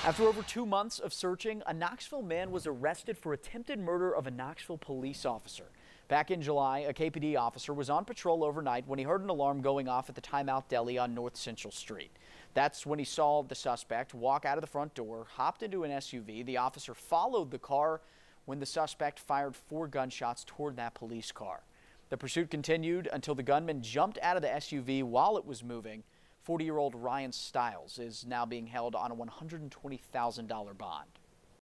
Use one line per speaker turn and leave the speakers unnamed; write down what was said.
After over 2 months of searching, a Knoxville man was arrested for attempted murder of a Knoxville police officer. Back in July, a KPD officer was on patrol overnight when he heard an alarm going off at the Timeout Deli on North Central Street. That's when he saw the suspect walk out of the front door, hopped into an SUV. The officer followed the car when the suspect fired 4 gunshots toward that police car. The pursuit continued until the gunman jumped out of the SUV while it was moving. 40-year-old Ryan Stiles is now being held on a $120,000 bond.